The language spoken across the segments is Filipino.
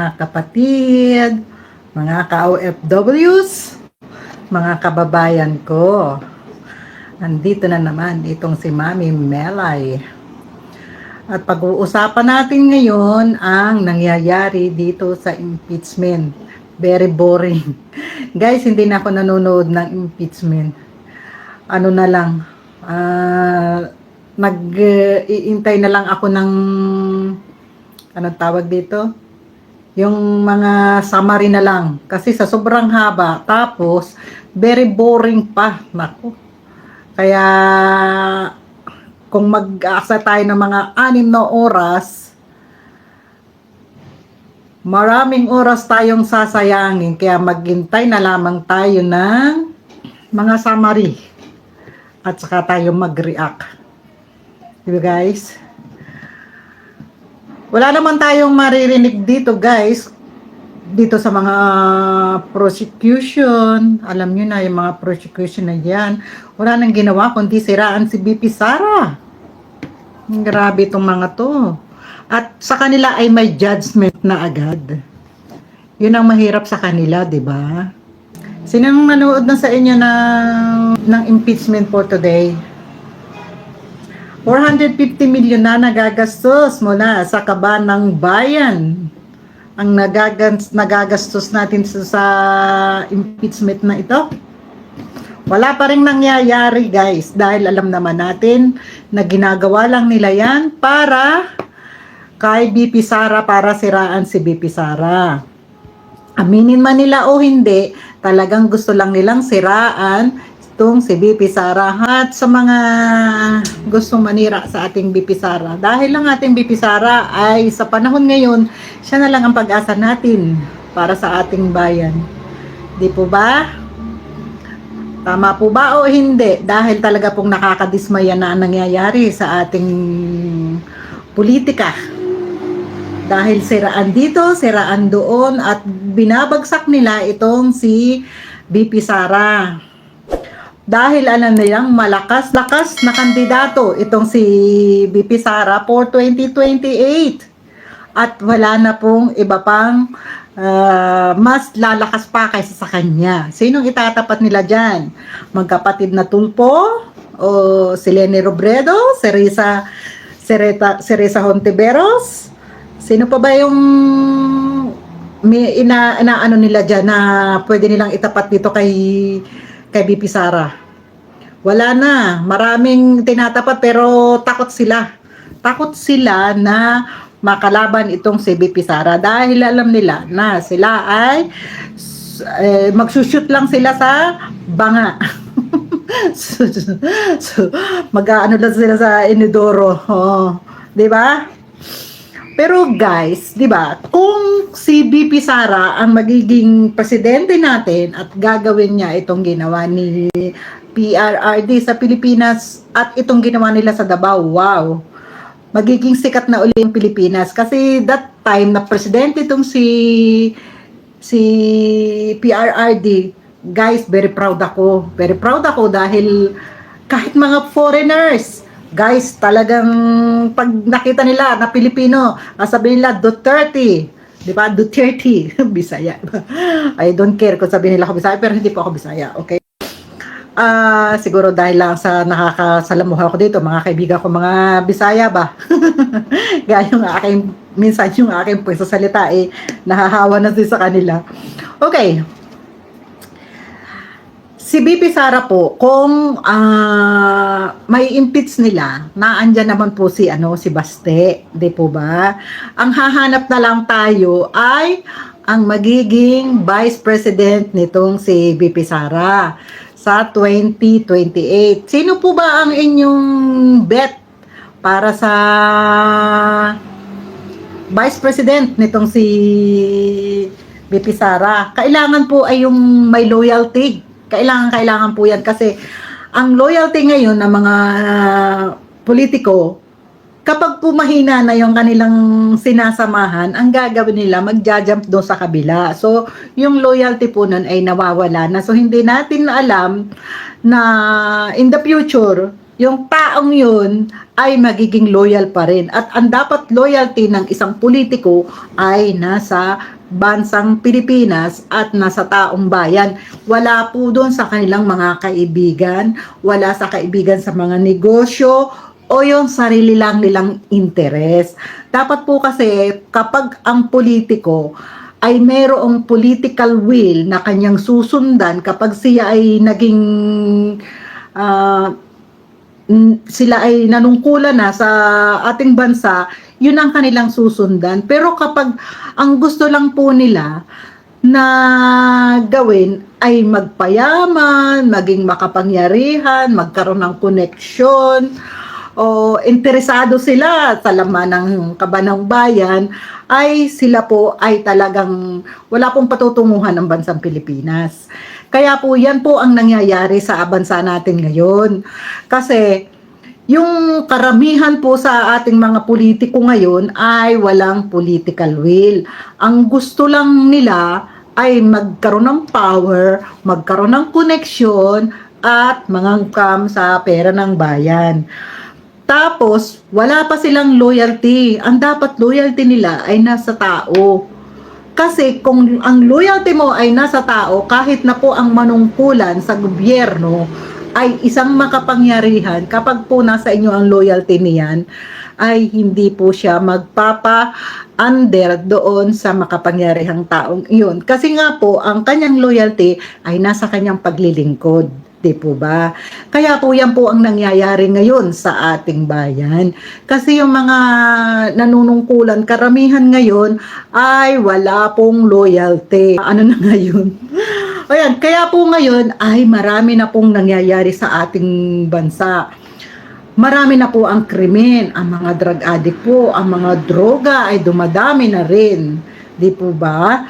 mga kapatid, mga ka-OFWs, mga kababayan ko. Nandito na naman itong si Mami Melay. At pag-uusapan natin ngayon ang nangyayari dito sa impeachment. Very boring. Guys, hindi na ako nanonood ng impeachment. Ano na lang, nag-iintay na lang ako ng anong tawag dito? Yung mga summary na lang. Kasi sa sobrang haba, tapos very boring pa. Naku. Kaya kung mag-aasa tayo ng mga 6 na oras, maraming oras tayong sasayangin. Kaya maghintay na lamang tayo ng mga summary. At saka tayo mag-react. Diba guys? Wala naman tayong maririnig dito guys. Dito sa mga prosecution. Alam nyo na yung mga prosecution na yan. Wala nang ginawa kundi siraan si BP Sara. Grabe itong mga to. At sa kanila ay may judgment na agad. Yun ang mahirap sa kanila, di ba? Sinong manood na sa inyo ng impeachment for today? 450 million na nagagastos mula sa kaban ng bayan. Ang nagagastos natin sa impeachment na ito. Wala pa rin nangyayari guys dahil alam naman natin na ginagawa lang nila yan para kay BP Sara, para siraan si BP Sara. Aminin man nila o hindi, talagang gusto lang nilang siraan itong si BP Sara at sa mga gustong manira sa ating BP Sara. Dahil lang ating BP Sara ay sa panahon ngayon, siya na lang ang pag-asa natin para sa ating bayan. Di po ba? Tama po ba o hindi? Dahil talaga pong nakakadismaya na ang nangyayari sa ating politika. Dahil siraan dito, siraan doon at binabagsak nila itong si BP Sara. Dahil alam nilang malakas-lakas na kandidato itong si BP Sara for 2028. At wala na pong iba pang mas lalakas pa kaysa sa kanya. Sinong itatapat nila dyan? Magkapatid na Tulpo? O si Leni Robredo? Si Risa Hontiveros? Sino pa ba yung inaano nila dyan na pwede nilang itapat dito kay BP Sara? Wala na. Maraming tinatapat pero takot sila. Takot sila na makalaban itong si BP Sara dahil alam nila na sila ay magsushoot lang sila sa banga. Mag-aano lang sila sa inidoro. Oh, 'di ba? Pero guys, 'di ba? Kung si BP Sara ang magiging presidente natin at gagawin niya itong ginawa ni PRRD sa Pilipinas at itong ginawa nila sa Davao, wow. Magiging sikat na uli ang Pilipinas kasi that time na presidente itong si PRRD, guys, very proud ako. Very proud ako dahil kahit mga foreigners, guys, talagang pag nakita nila na Pilipino, sabihin nila Duterte, di ba? Duterte, Bisaya. I don't care kung sabihin nila ako Bisaya, pero hindi po ako Bisaya, okay? Siguro dahil lang sa nakakasalamuha ko dito, mga kaibigan ko, mga Bisaya ba? Gaya yung aking, minsan yung aking pagsasalita, nahahawa na din sa kanila. Okay. Si BP Sara po, kung may impeach nila, naandyan naman po si Baste, di po ba? Ang hahanap na lang tayo ay ang magiging Vice President nitong si BP Sara sa 2028. Sino po ba ang inyong bet para sa Vice President nitong si BP Sara? Kailangan po ay yung may loyalty. Kailangan po yan kasi ang loyalty ngayon ng mga politiko, kapag po mahina na yung kanilang sinasamahan, ang gagawin nila, magja-jump doon sa kabila. So, yung loyalty po nun ay nawawala na. So, hindi natin alam na in the future, yung taong yun ay magiging loyal pa rin. At ang dapat loyalty ng isang politiko ay nasa bansang Pilipinas at nasa taong bayan. Wala po doon sa kanilang mga kaibigan, wala sa kaibigan sa mga negosyo, o yung sarili lang nilang interes. Dapat po kasi kapag ang politiko ay mayroong political will na kanyang susundan kapag siya ay naging ah, sila ay nanungkulan na sa ating bansa, yun ang kanilang susundan. Pero kapag ang gusto lang po nila na gawin ay magpayaman, maging makapangyarihan, magkaroon ng koneksyon, o interesado sila sa laman ng kabanang bayan, ay sila po ay talagang wala pong patutunguhan ng bansang Pilipinas. Kaya po yan po ang nangyayari sa bansa natin ngayon. Kasi yung karamihan po sa ating mga politiko ngayon ay walang political will. Ang gusto lang nila ay magkaroon ng power, magkaroon ng koneksyon, at mangangkam sa pera ng bayan. Tapos, wala pa silang loyalty. Ang dapat loyalty nila ay nasa tao. Kasi kung ang loyalty mo ay nasa tao, kahit na po ang manungkulan sa gobyerno ay isang makapangyarihan, kapag po nasa inyo ang loyalty niyan, ay hindi po siya magpapa-under doon sa makapangyarihang taong iyon. Kasi nga po, ang kanyang loyalty ay nasa kanyang paglilingkod. Di po ba? Kaya po yan po ang nangyayari ngayon sa ating bayan. Kasi yung mga nanunungkulan, karamihan ngayon ay wala pong loyalty. Ano na ngayon? Ayan, kaya po ngayon ay marami na pong nangyayari sa ating bansa. Marami na po ang krimen, ang mga drug addict po, ang mga droga ay dumadami na rin. Di po ba?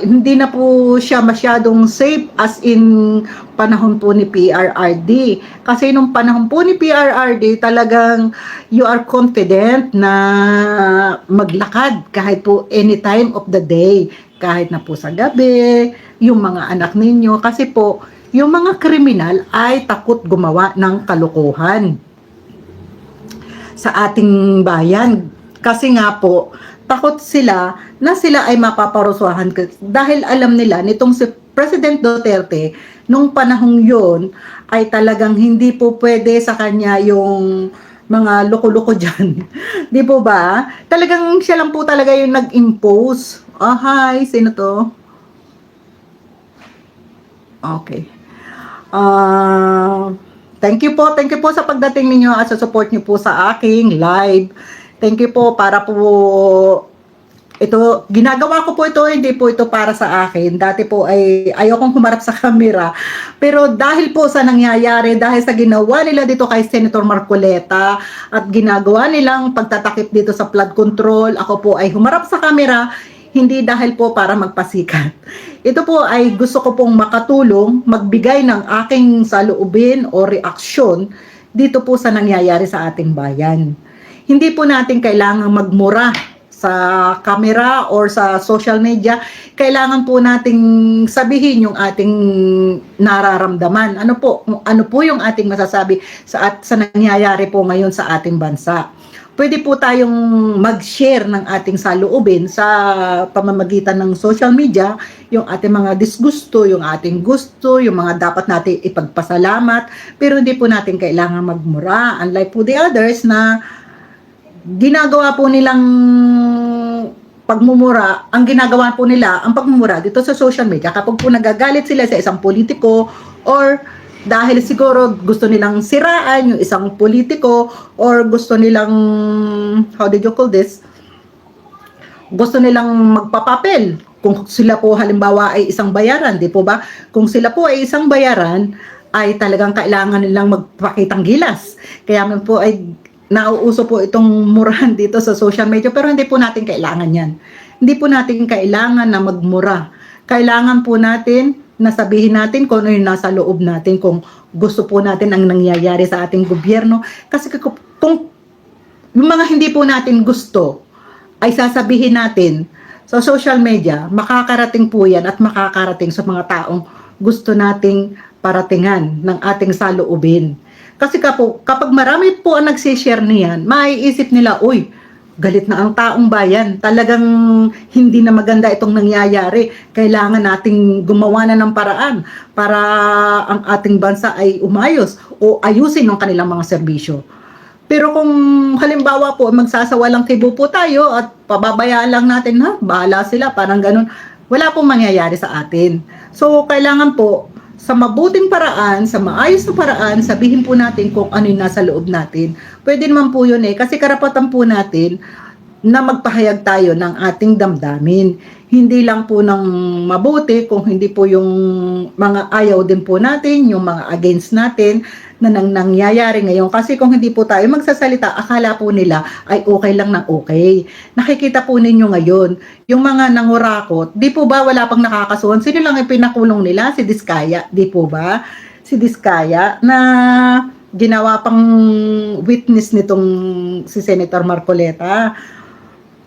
Hindi na po siya masyadong safe as in panahon po ni PRRD. Kasi nung panahon po ni PRRD, talagang you are confident na maglakad kahit po any time of the day. Kahit na po sa gabi, yung mga anak ninyo. Kasi po, yung mga kriminal ay takot gumawa ng kalokohan sa ating bayan. Kasi nga po, takot sila na sila ay mapaparusahan dahil alam nila nitong si President Duterte nung panahong yon ay talagang hindi po pwede sa kanya yung mga loko-loko dyan. Di po ba? Talagang siya lang po talaga yung nag-impose. Hi, sino to? Okay. Thank you po sa pagdating ninyo at sa support niyo po sa aking live. Thank you po para po ito, ginagawa ko po ito, hindi po ito para sa akin. Dati po ay ayokong humarap sa camera. Pero dahil po sa nangyayari, dahil sa ginawa nila dito kay Senator Marcoleta at ginagawa nilang pagtatakip dito sa flood control, ako po ay humarap sa camera, hindi dahil po para magpasikat. Ito po ay gusto ko pong makatulong, magbigay ng aking saloobin o reaksyon dito po sa nangyayari sa ating bayan. Hindi po natin kailangang magmura sa camera or sa social media. Kailangan po nating sabihin yung ating nararamdaman. Ano po yung ating masasabi sa nangyayari po ngayon sa ating bansa. Pwede po tayong mag-share ng ating saloobin sa pamamagitan ng social media, yung ating mga disgusto, yung ating gusto, yung mga dapat natin ipagpasalamat, pero hindi po natin kailangan magmura. Unlike po the others na ginagawa po nilang pagmumura, ang ginagawa po nila, ang pagmumura dito sa social media, kapag po nagagalit sila sa isang politiko or dahil siguro gusto nilang siraan yung isang politiko or gusto nilang, how did you call this? Gusto nilang magpapapel. Kung sila po halimbawa ay isang bayaran, di po ba? Kung sila po ay isang bayaran, ay talagang kailangan nilang magpakitang gilas. Kaya man po ay nauuso po itong murahan dito sa social media, pero hindi po natin kailangan yan. Hindi po natin kailangan na magmura. Kailangan po natin na sabihin natin kung ano yung nasa loob natin, kung gusto po natin ang nangyayari sa ating gobyerno. Kasi kung yung mga hindi po natin gusto, ay sasabihin natin sa social media, makakarating po yan at makakarating sa mga taong gusto nating paratingan ng ating saloobin. Kasi kapag marami po ang nagsishare niyan, maiisip nila, uy, galit na ang taong bayan. Talagang hindi na maganda itong nangyayari. Kailangan nating gumawa na ng paraan para ang ating bansa ay umayos o ayusin ng kanilang mga serbisyo. Pero kung halimbawa po magsasawalang kibo po tayo at pababayaan lang natin, ha, bahala sila, parang ganun, wala pong mangyayari sa atin. So, kailangan po, sa mabuting paraan, sa maayos na paraan, sabihin po natin kung ano yung nasa loob natin. Pwede naman po yun kasi karapatan po natin na magpahayag tayo ng ating damdamin. Hindi lang po ng mabuti, kung hindi po yung mga ayaw din po natin, yung mga against natin, na nangyayari ngayon. Kasi kung hindi po tayo magsasalita, akala po nila ay okay lang ng okay. Nakikita po ninyo ngayon, yung mga nangurakot, di po ba wala pang nakakasuhan? Sino lang yung pinakulong nila? Si Diskaya, di po ba? Si Diskaya na ginawa pang witness nitong si Senator Marcoleta.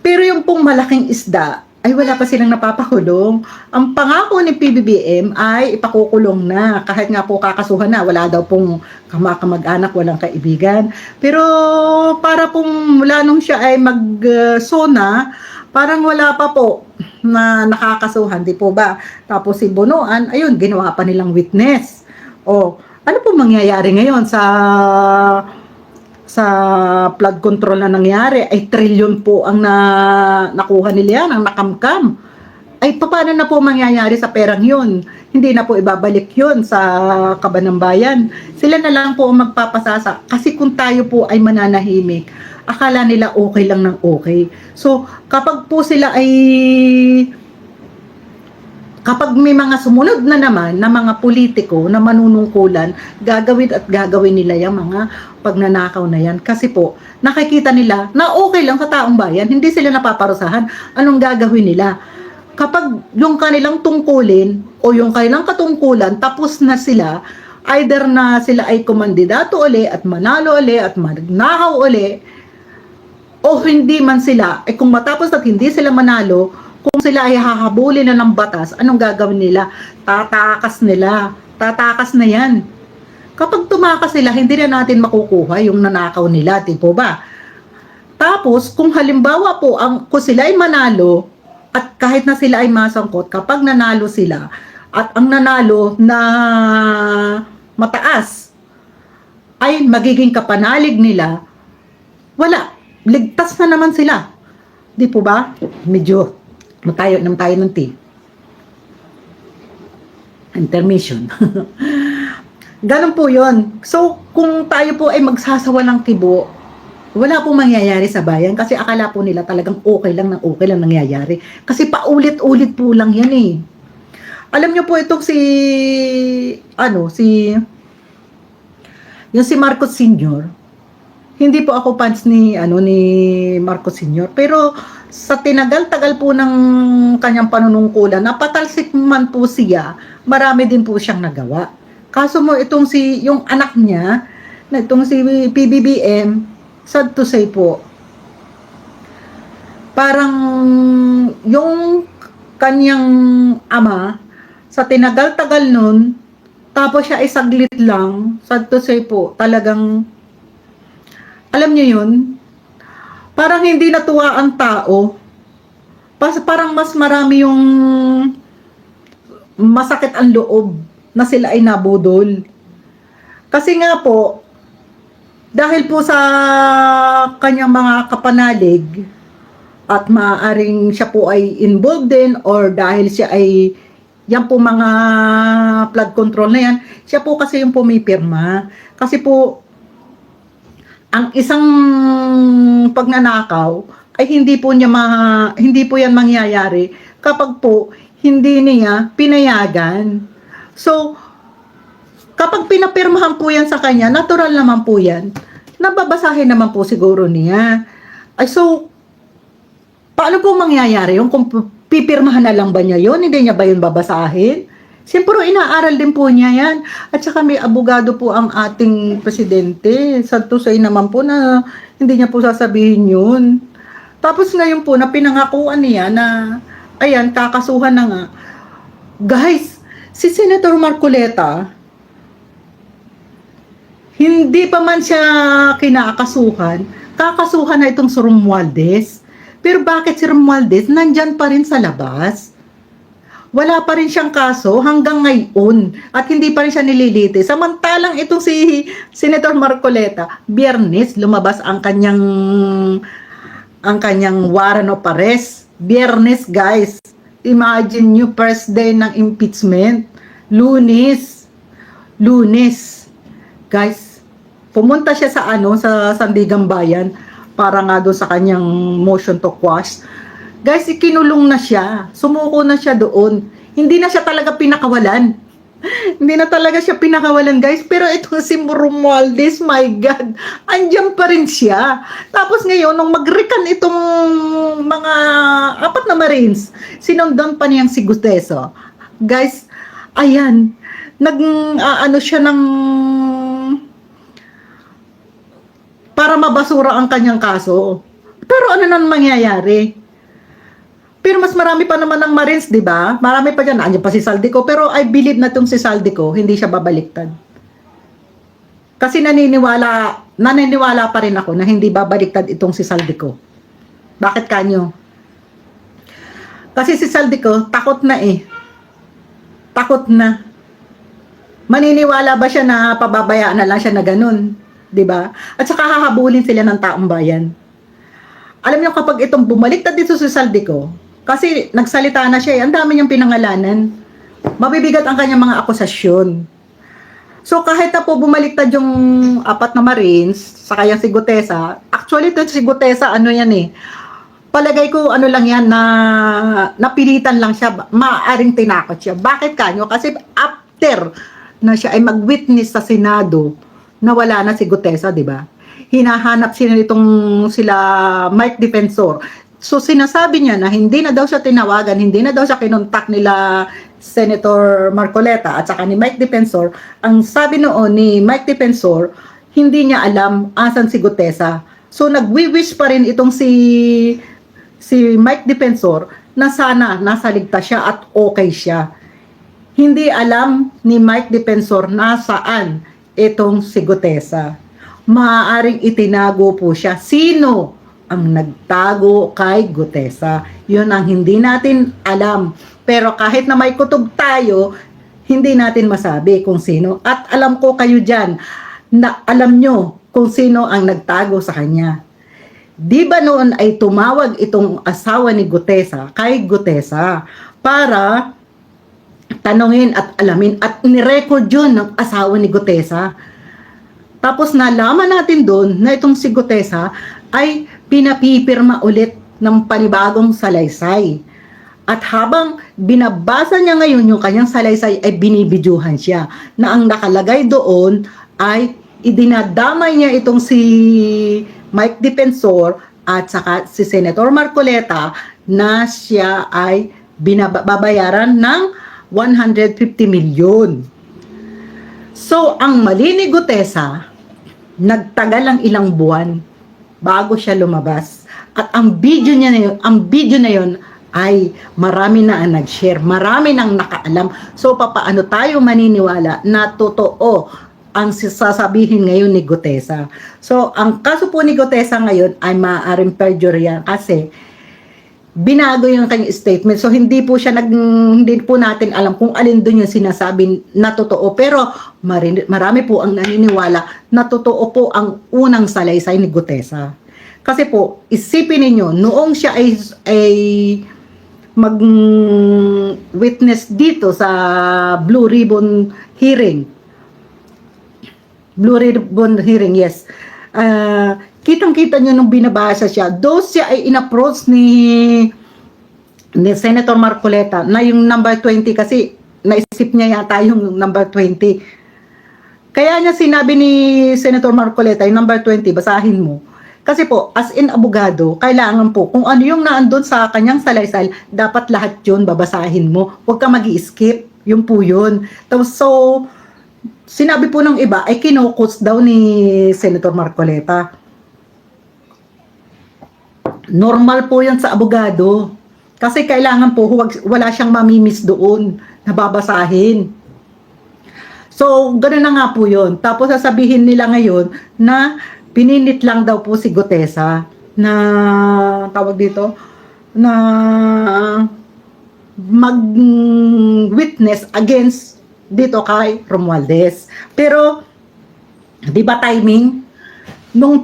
Pero yung pong malaking isda, ay wala pa silang napapakulong. Ang pangako ni PBBM ay ipakukulong na. Kahit nga po kakasuhan na, wala daw pong kamag-anak, walang kaibigan. Pero para pong mula nung siya ay mag-sona, parang wala pa po na nakakasuhan, di po ba? Tapos si Bonoan, ayun, ginawa pa nilang witness. O, ano po mangyayari ngayon sa flood control na nangyari, ay trilyon po ang nakuha nila yan, ang nakamkam. Ay paano na po mangyayari sa perang yun? Hindi na po ibabalik yun sa kaban ng bayan. Sila na lang po ang magpapasasa. Kasi kung tayo po ay mananahimik, akala nila okay lang ng okay. So, kapag po sila ay kapag may mga sumunod na naman na mga politiko na manunungkulan, gagawin nila yung mga pagnanakaw na yan. Kasi po, nakikita nila na okay lang sa taong bayan, hindi sila napaparusahan. Anong gagawin nila? Kapag yung kanilang tungkulin o yung kanilang katungkulan, tapos na sila, either na sila ay kumandidato uli at manalo uli at magnakaw uli, o hindi man sila, kung matapos at hindi sila manalo, kung sila ay hahabulin na ng batas, anong gagawin nila? Tatakas nila. Tatakas na yan. Kapag tumakas sila, hindi na natin makukuha yung nanakaw nila, di po ba? Tapos, kung halimbawa po, kung sila ay manalo, at kahit na sila ay masangkot, kapag nanalo sila, at ang nanalo na mataas, ay magiging kapanalig nila, wala. Ligtas na naman sila. Di po ba? Medyo tayo ng tea. Intermission. Ganun po yun. So, kung tayo po ay magsasawalang kibo, wala pong mangyayari sa bayan kasi akala po nila talagang okay lang nangyayari. Kasi paulit-ulit po lang yan eh. Alam nyo po itong yung si Marcos Sr., hindi po ako fans ni Marcos Sr., pero sa tinagal-tagal po ng kanyang panunungkulan, napatalsik man po siya, marami din po siyang nagawa. Kaso mo yung anak niya, na itong si PBBM, sad to say po, parang yung kanyang ama, sa tinagal-tagal nun, tapos siya ay saglit lang, sad to say po, talagang, alam niyo yun, parang hindi natuwa ang tao. Parang mas marami yung masakit ang loob na sila ay nabudol. Kasi nga po, dahil po sa kanyang mga kapanalig at maaaring siya po ay involved din or dahil siya ay yan po mga flood control na yan, siya po kasi yung pumipirma. Kasi po, ang isang pagnanakaw ay hindi po yan mangyayari kapag po hindi niya pinayagan. So, kapag pinapirmahan po yan sa kanya, natural naman po yan, nababasahin naman po siguro niya. Ay so, paano po mangyayari yung kung pipirmahan na lang ba niya yun? Hindi niya ba yun babasahin? Siyempre, inaaral din po niya yan. At saka may abogado po ang ating presidente. Sad to say naman po na hindi niya po sasabihin yun. Tapos ngayon po, na pinangakuan niya na, ayan, kakasuhan na nga. Guys, si Senator Marcoleta, hindi pa man siya kinakasuhan, kakasuhan na itong si Romualdez. Pero bakit si Romualdez nandyan pa rin sa labas? Wala pa rin siyang kaso hanggang ngayon at hindi pa rin siya nililite. Samantalang itong si Senator Marcoleta, Biyernes lumabas ang kanyang warrant of arrest. Biyernes, guys. Imagine nyo, first day ng impeachment. Lunes. Guys, pumunta siya sa Sandigan Bayan para nga doon sa kanyang motion to quash. Guys, ikinulong na siya. Sumuko na siya doon. Hindi na siya talaga pinakawalan. Hindi na talaga siya pinakawalan, guys. Pero itong si Romualdez, my God, andyan pa rin siya. Tapos ngayon, nung mag-recan itong mga 4 na Marines, sinundan pa niyang si Gutesa. Guys, ayan, siya ng para mabasura ang kanyang kaso. Pero ano nang mangyayari? Pero mas marami pa naman ng Marines, di ba? Marami pa dyan. Andiyan pa si Saldico. Pero I believe na itong si Saldico, hindi siya babaliktad. Kasi naniniwala pa rin ako na hindi babaliktad itong si Saldico. Bakit kanyo? Kasi si Saldico, takot na eh. Takot na. Maniniwala ba siya na pababayaan na lang siya na ganun? Di ba? At saka hahabulin sila ng taong bayan. Alam niyo, kapag itong bumaliktad dito si Saldico, kasi nagsalita na siya, ang dami niyang pinangalanan. Mabibigat ang kanyang mga akusasyon. So kahit na po bumaliktad yung 4 na Marines, sa kaya si Gutesa, actually ito si Gutesa, palagay ko lang yan, na napilitan lang siya, maaaring tinakot siya. Bakit kanyo? Kasi after na siya ay mag-witness sa Senado, na wala na si Gutesa, di ba? Hinahanap sila Mike Defensor. So sinasabi niya na hindi na daw siya tinawagan, hindi na daw siya kinontak nila Senator Marcoleta at saka ni Mike Defensor. Ang sabi noon ni Mike Defensor, hindi niya alam asan si Gutesa. So nagwi-wish pa rin itong si Mike Defensor na sana nasa ligtas siya at okay siya. Hindi alam ni Mike Defensor nasaan itong si Gutesa. Maaaring itinago po siya. Sino ang nagtago kay Gutesa? Yun ang hindi natin alam. Pero kahit na may kutob tayo, hindi natin masabi kung sino. At alam ko kayo dyan, na alam nyo kung sino ang nagtago sa kanya. Di ba noon ay tumawag itong asawa ni Gutesa kay Gutesa para tanungin at alamin at nirecord yun ng asawa ni Gutesa. Tapos nalaman natin doon na itong si Gutesa ay pinapipirma ulit ng panibagong salaysay. At habang binabasa niya ngayon yung kanyang salaysay ay binibidyuhan siya na ang nakalagay doon ay idinadamay niya itong si Mike Defensor at saka si Senator Marcoleta na siya ay babayaran ng 150 milyon. So, ang mali ni Gutesa, nagtagal ang ilang buwan bago siya lumabas. At ang video na yun ay marami na ang nag-share, marami nang nakaalam. So, papaano tayo maniniwala na totoo ang sasabihin ngayon ni Gutesa? So, ang kaso po ni Gutesa ngayon ay maaaring perjury yan kasi binago yung kanyang statement. So, hindi po natin alam kung alin doon yung sinasabi na totoo. Pero, marami po ang naniniwala na totoo po ang unang salaysay ni Gutesa. Kasi po, isipin ninyo, noong siya ay mag-witness dito sa Blue Ribbon Hearing. Blue Ribbon Hearing, yes. Kitang-kita nyo nung binabasa siya, though siya ay in-approach ni Senator Marcoleta na yung number 20 kasi naisip niya yata yung number 20. Kaya niya sinabi ni Senator Marcoleta, yung number 20, basahin mo. Kasi po, as in abogado, kailangan po, kung ano yung naandun sa kanyang salaysay, dapat lahat yun babasahin mo. Huwag ka mag-i-skip. Yun po yun. So, sinabi po ng iba, ay kinukuts daw ni Senator Marcoleta. Normal po yan sa abogado. Kasi kailangan po, wala siyang mamimiss doon na babasahin. So, gano'n na nga po yun. Tapos sasabihin nila ngayon na Pininit lang daw po si Gutesa na tawag dito na mag-witness against dito kay Romualdez. Pero, di ba timing? Nung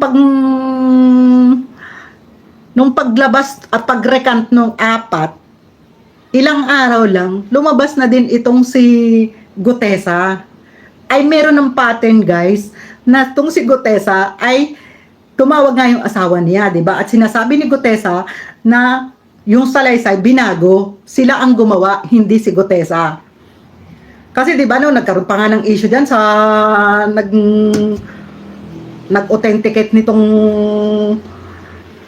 paglabas at pag-recant nung apat, ilang araw lang, lumabas na din itong si Gutesa. Ay meron ng pattern guys, na itong si Gutesa ay tumawag nga yung asawa niya, di ba? At sinasabi ni Gutesa na yung salaysay binago, sila ang gumawa, hindi si Gutesa. Kasi di ba no, nagkaroon pa nga ng issue diyan sa nag-authenticate nitong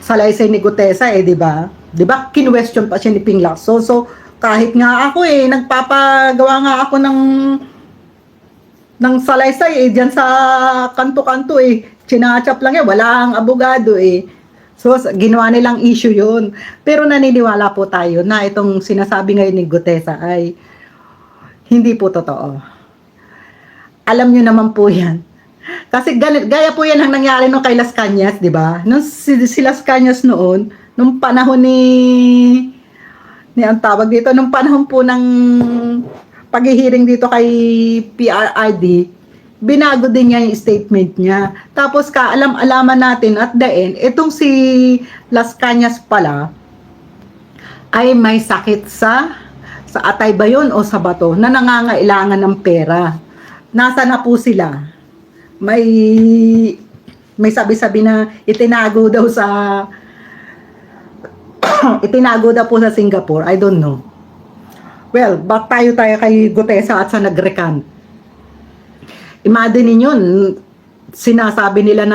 salaysay ni Gutesa di ba? Di ba? Kinwestiyon pa siya ni Ping Lacson. So kahit nga ako nagpapagawa nga ako ng salaysay diyan sa kanto-kanto Chinachap lang walang abogado So, ginawa nilang issue yun. Pero naniniwala po tayo na itong sinasabi ngayon ni Gutesa ay hindi po totoo. Alam nyo naman po yan. Kasi gaya po yan ang nangyari nung kay Las Cañas, di ba? Nung si Las Cañas noon, nung panahon ni ang tawag dito, nung panahon po ng paghihiring dito kay PRRD, binago din niya yung statement niya. Tapos kaalam-alaman natin at the end, itong si Las Cañas pala ay may sakit sa atay ba yun o sa bato na nangangailangan ng pera. Nasa na po sila? May sabi-sabi na itinago daw po sa Singapore. I don't know. Well, back tayo kay Gutesa at sa nag-recant. Imagine ninyo, sinasabi nila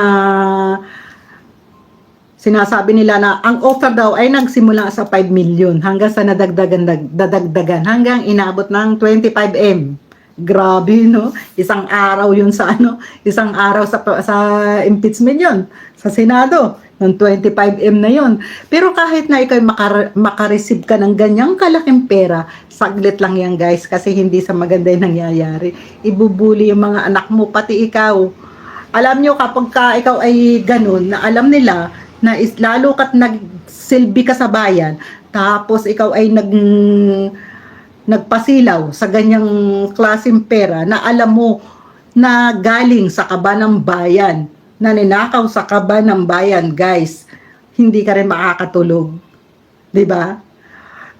na ang offer daw ay nagsimula sa 5 million hanggang sa dadagdagan hanggang inabot ng 25M. Grabe no, isang araw yun isang araw sa impeachment yun sa Senado ng 25M na yun. Pero kahit na ikaw makareceive ka ng ganyang kalaking pera, saglit lang yan guys, kasi hindi sa maganda yung nangyayari. Ibubuli yung mga anak mo, pati ikaw. Alam nyo, kapag ikaw ay ganun, na alam nila na lalo ka't nagsilbi ka sa bayan, tapos ikaw ay nagpasilaw sa ganyang klaseng pera na alam mo na galing sa kaban ng bayan, na ninakaw sa kaban ng bayan, guys, hindi ka rin makakatulog. 'Di ba?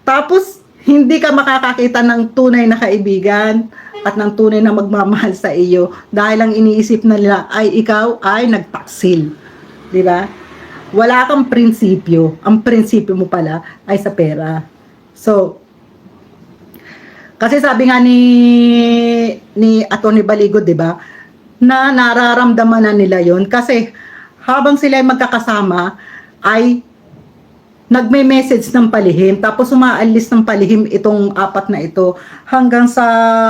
Tapos hindi ka makakakita ng tunay na kaibigan at ng tunay na magmamahal sa iyo dahil ang iniisip na nila ay ikaw ay nagtaksil. 'Di ba? Wala kang prinsipyo. Ang prinsipyo mo pala ay sa pera. So, kasi sabi nga ni Atty. Baligo, 'di ba? Na nararamdaman na nila yon kasi habang sila ay magkakasama ay nagme-message ng palihim, tapos umaalis ng palihim itong apat na ito hanggang sa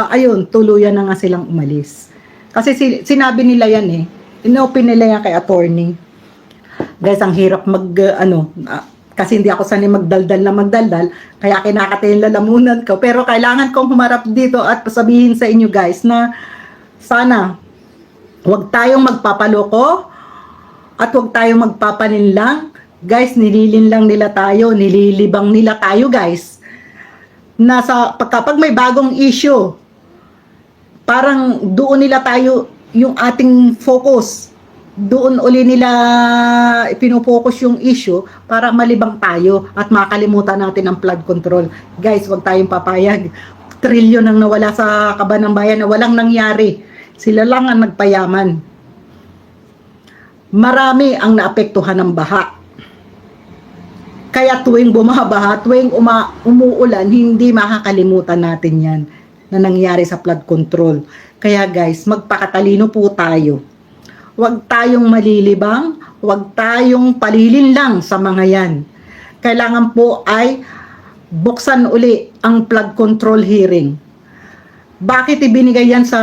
ayun, tuluyan na nga silang umalis. Kasi sinabi nila yan inopen nila yan kay attorney. Guys, ang hirap kasi hindi ako sanay magdaldal, kaya kinakatayin lalamunan ko, pero kailangan kong humarap dito at sabihin sa inyo guys na sana huwag tayong magpapaloko at huwag tayong magpapaninlang. Guys, nililinlang nila tayo, nililibang nila tayo guys. Kapag may bagong issue, parang doon nila tayo yung ating focus. Doon uli nila ipinofocus yung issue para malibang tayo at makalimutan natin ang flood control. Guys, huwag tayong papayag. Trilyon ang nawala sa kaban ng bayan na walang nangyari. Sila lang ang nagpayaman. Marami ang naapektuhan ng baha. Kaya tuwing bumabaha, tuwing umuulan, hindi makakalimutan natin yan na nangyari sa flood control. Kaya guys, magpakatalino po tayo. Huwag tayong malilibang, huwag tayong palilinlang sa mga yan. Kailangan po ay buksan uli ang flood control hearing. Bakit ibinigay yan sa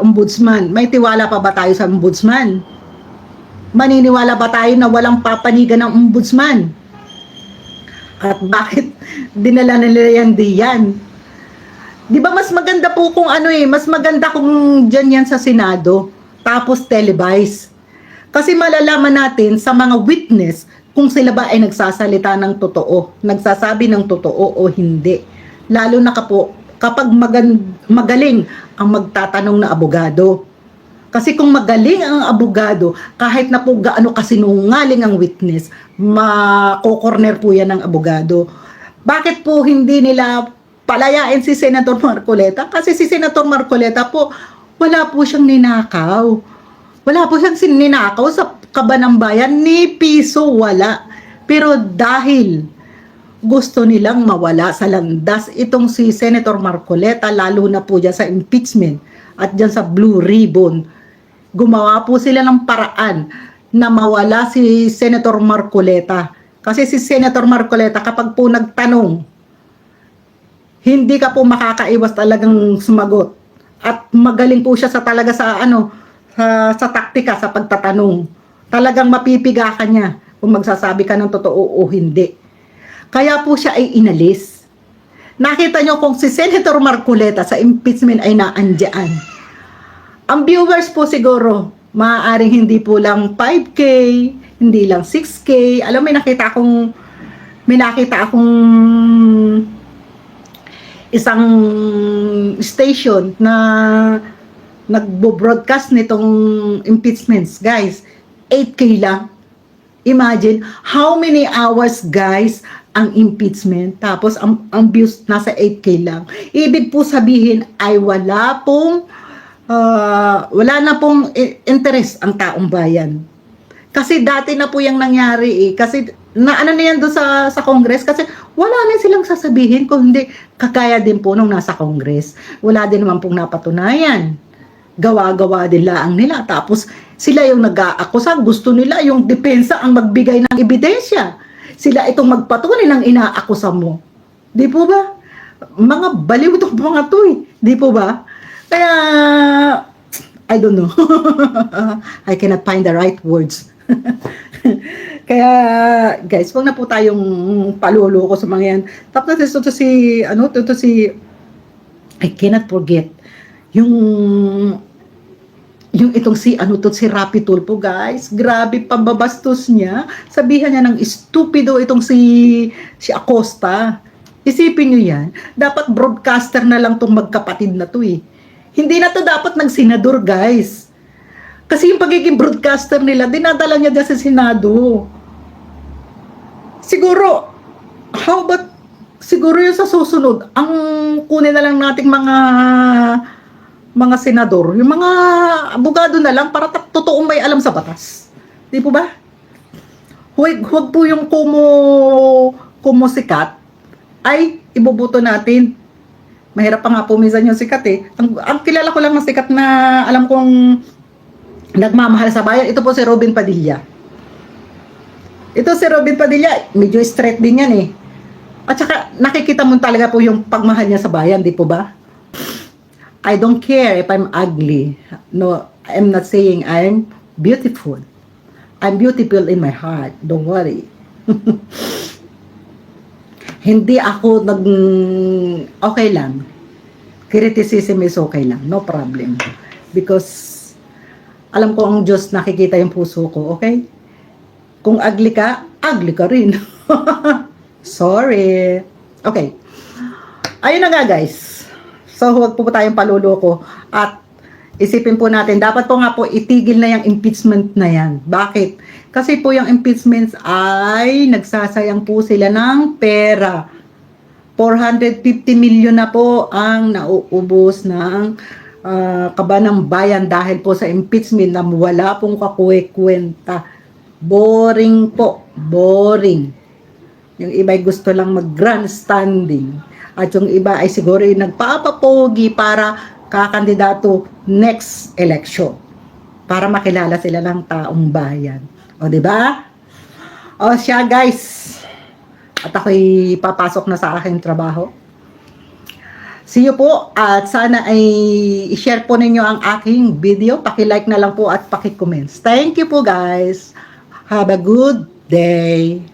ombudsman? May tiwala pa ba tayo sa ombudsman? Maniniwala ba tayo na walang papanigan ng ombudsman? At bakit dinala nila yan diyan? Di ba mas maganda po kung mas maganda kung dyan yan sa Senado, tapos televise. Kasi malalaman natin sa mga witness kung sila ba ay nagsasalita ng totoo, nagsasabi ng totoo o hindi. Lalo na kapag magaling ang magtatanong na abogado. Kasi kung magaling ang abogado, kahit na po gaano kasinungaling ang witness, makokorner po yan ng abogado. Bakit po hindi nila palayain si Senator Marcoleta? Kasi si Senator Marcoleta po, wala po siyang ninakaw. Wala po siyang ninakaw sa kaban ng bayan, ni piso wala. Pero dahil gusto nilang mawala sa landas itong si Senator Marcoleta, lalo na po dyan sa impeachment at dyan sa Blue Ribbon, gumawa po sila ng paraan na mawala si Senator Marcoleta. Kasi si Senator Marcoleta, kapag po nagtanong, hindi ka po makakaiwas talagang sumagot. At magaling po siya sa taktika, sa pagtatanong. Talagang mapipiga ka niya kung magsasabi ka ng totoo o hindi. Kaya po siya ay inalis. Nakita niyo kung si Senator Marcoleta sa impeachment ay naandyan. Ang viewers po siguro, maaaring hindi po lang 5K, hindi lang 6K. Alam, may nakita akong isang station na nagbo-broadcast nitong impeachments. Guys, 8K lang. Imagine, how many hours, guys, ang impeachment. Tapos, ang views nasa 8K lang. Ibig po sabihin ay wala na pong interest ang taong bayan. Kasi dati na po yung nangyari Kasi na yan doon sa Congress. Kasi wala na silang sasabihin kung hindi kakaya din po nung nasa Congress. Wala din naman pong napatunayan. Gawa-gawa din laang nila. Tapos sila yung nag-aakusa. Gusto nila yung depensa ang magbigay ng ebidensya. Sila itong magpatunay ng inaakusa mo. Di po ba? Mga baliw itong mga to Di po ba? Kaya, I don't know. I cannot find the right words. Kaya, guys, wag na po tayong paluloko sa mga yan. Tapos ito si, I cannot forget, yung itong si Rapi Tulfo, guys. Grabe pambabastos niya. Sabihan niya ng stupido itong si Acosta. Isipin niyo yan. Dapat broadcaster na lang tong magkapatid na to Hindi na to dapat ng senador, guys. Kasi yung pagiging broadcaster nila, dinadala niya dyan sa Senado. Siguro, how about, siguro yung sa susunod, ang kunin na lang nating mga senador, yung mga abogado na lang para totoong may alam sa batas. Di po ba? Huwag po yung kumo sikat, ay ibubuto natin. Mahirap pa nga po minsan yung sikat Ang kilala ko lang ng sikat na alam kong nagmamahal sa bayan, ito po si Robin Padilla. Ito si Robin Padilla, medyo straight din yan At saka nakikita mo talaga po yung pagmahal niya sa bayan, di po ba? I don't care if I'm ugly. No, I'm not saying I'm beautiful. I'm beautiful in my heart. Don't worry. Hindi ako okay lang. Criticism is okay lang. No problem. Because alam ko ang Diyos nakikita yung puso ko. Okay? Kung ugly ka rin. Sorry. Okay. Ayun na nga, guys. So, huwag po tayong paluloko. At isipin po natin, dapat po nga po itigil na yung impeachment na yan. Bakit? Kasi po yung impeachments ay nagsasayang po sila ng pera. 450 million na po ang nauubos ng kaban ng bayan dahil po sa impeachment na wala pong kakuwe-kwenta. Boring po. Boring. Yung iba ay gusto lang mag-grandstanding. At yung iba ay siguro yung nagpapapogi para kakandidato next election. Para makilala sila ng taong bayan. O, diba? O, siya, guys. At ako'y papasok na sa aking trabaho. See you po. At sana ay i-share po ninyo ang aking video. Paki-like na lang po at paki-comments. Thank you po, guys. Have a good day.